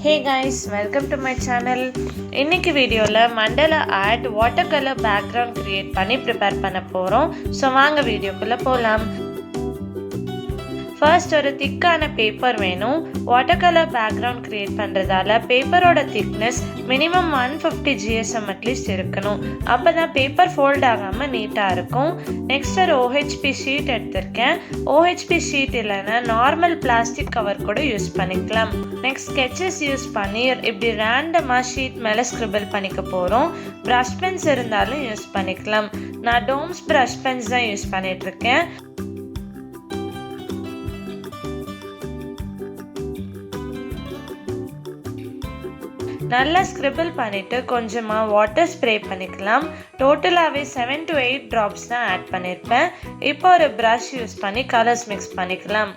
Hey guys, welcome to my channel. இன்னைக்கு வீடியோல mandala art water colour background create பண்ணி prepare பண்ண போறோம். ஸோ வாங்க வீடியோக்குள்ள போலாம். ஃபர்ஸ்ட் ஒரு திக்கான பேப்பர் வேணும். வாட்டர் கலர் பேக்ரவுண்ட் கிரியேட் பண்ணுறதால பேப்பரோட திக்னஸ் மினிமம் 150 GSM அட்லீஸ்ட் இருக்கணும். அப்போ தான் பேப்பர் ஃபோல்ட் ஆகாமல் நீட்டாக இருக்கும். நெக்ஸ்ட் ஒரு OHP ஷீட் எடுத்திருக்கேன். OHP ஷீட் இல்லைன்னா நார்மல் பிளாஸ்டிக் கவர் கூட யூஸ் பண்ணிக்கலாம். நெக்ஸ்ட் ஸ்கெச்சஸ் யூஸ் பண்ணி இப்படி ரேண்டமாக ஷீட் மேலே ஸ்கிரிபிள் பண்ணிக்க போகிறோம். ப்ரஷ் பென்ஸ் இருந்தாலும் யூஸ் பண்ணிக்கலாம். நான் டோம்ஸ் ப்ரஷ் பென்ஸ் தான் யூஸ் பண்ணிகிட்ருக்கேன். நல்லா ஸ்கிரிபிள் பண்ணிவிட்டு கொஞ்சமாக வாட்டர் ஸ்ப்ரே பண்ணிக்கலாம். டோட்டலாகவே 7 to 8 ட்ராப்ஸ் தான் ஆட் பண்ணியிருப்பேன். இப்போ ஒரு ப்ரஷ் யூஸ் பண்ணி கலர்ஸ் மிக்ஸ் பண்ணிக்கலாம்.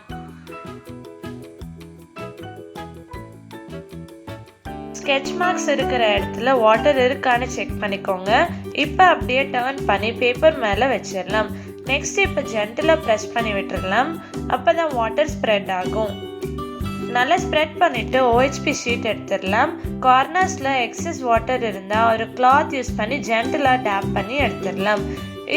ஸ்கெட்ச் மார்க்ஸ் இருக்கிற இடத்துல வாட்டர் இருக்கான்னு செக் பண்ணிக்கோங்க. இப்போ அப்படியே டர்ன் பண்ணி பேப்பர் மேலே வச்சிடலாம். நெக்ஸ்ட் இப்போ ஜென்டிலாக ப்ரெஸ் பண்ணி விட்டுடலாம். அப்போ தான் வாட்டர் ஸ்ப்ரெட் ஆகும். நல்லா ஸ்ப்ரெட் பண்ணிவிட்டு OHP ஷீட் எடுத்துடலாம். கார்னர்ஸில் எக்ஸஸ் வாட்டர் இருந்தால் ஒரு கிளாத் யூஸ் பண்ணி ஜென்டிலாக டேப் பண்ணி எடுத்துடலாம்.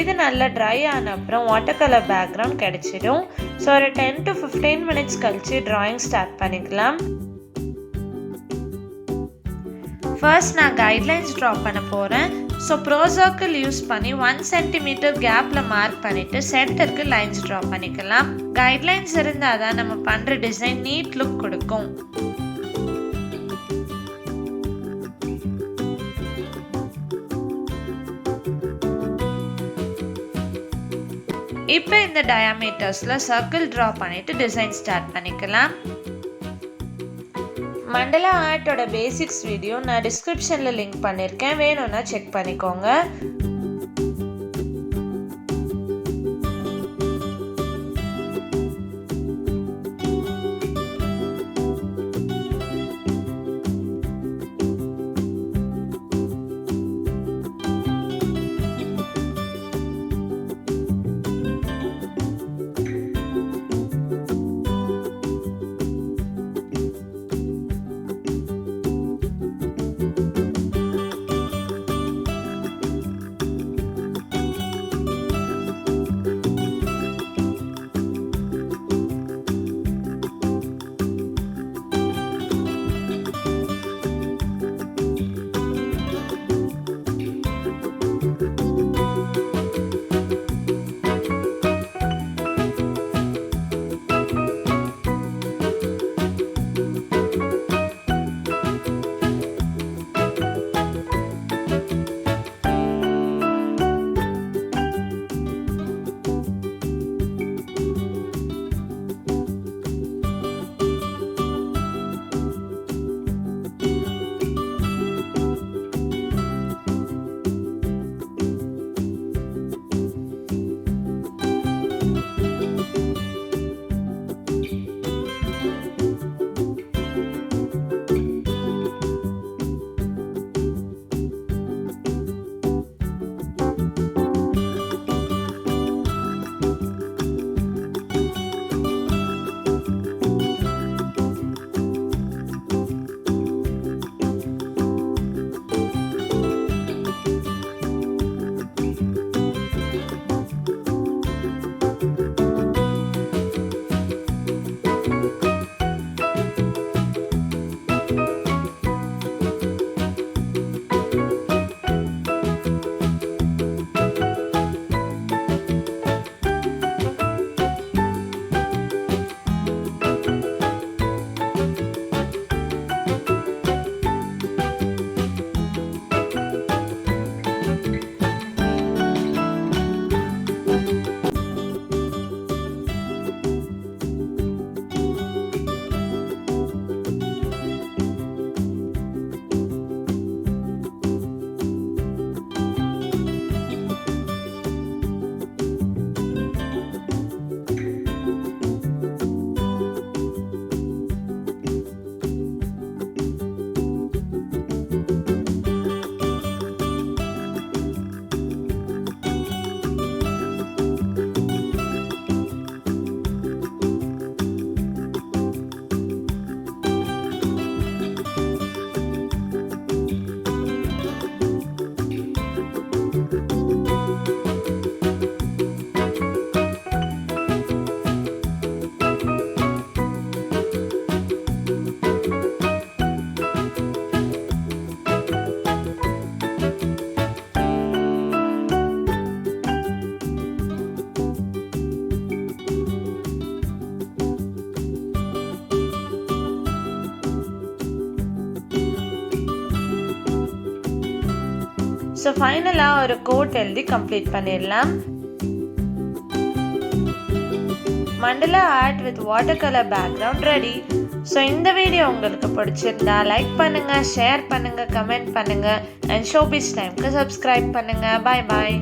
இது நல்லா ட்ரை ஆன அப்புறம் வாட்டர் கலர் பேக்ரவுண்ட் கிடைச்சிடும். ஸோ ஒரு 10 to 15 மினிட்ஸ் கழிச்சு ட்ராயிங் ஸ்டார்ட் பண்ணிக்கலாம். ஃபர்ஸ்ட் நான் கைட்லைன்ஸ் ட்ரா பண்ண போகிறேன். ஸோ ப்ரோ சர்க்கிள் யூஸ் பண்ணி 1 cm கேப்பில் மார்க் பண்ணிவிட்டு சென்டருக்கு லைன்ஸ் ட்ரா பண்ணிக்கலாம். கைட்லைன்ஸ் இருந்தால் தான் நம்ம பண்ணுற டிசைன் நீட் லுக் கொடுக்கும். இப்போ இந்த டயாமீட்டர்ஸில் சர்க்கிள் ட்ரா பண்ணிவிட்டு டிசைன் ஸ்டார்ட் பண்ணிக்கலாம். மண்டலா ஆர்ட்டோட பேசிக்ஸ் வீடியோ நான் டிஸ்கிரிப்ஷனில் லிங்க் பண்ணியிருக்கேன். வேணும்னா செக் பண்ணிக்கோங்க. ஸோ ஃபைனலாக ஒரு கோட் எழுதி கம்ப்ளீட் பண்ணிடலாம். Mandala art with watercolor background ready. So இந்த வீடியோ உங்களுக்கு பிடிச்சிருந்தா லைக் பண்ணுங்க, ஷேர் பண்ணுங்க, கமெண்ட் பண்ணுங்க, அண்ட் ஷோபீஸ் டைம்க்கு சப்ஸ்கிரைப் பண்ணுங்க. பாய் பாய்.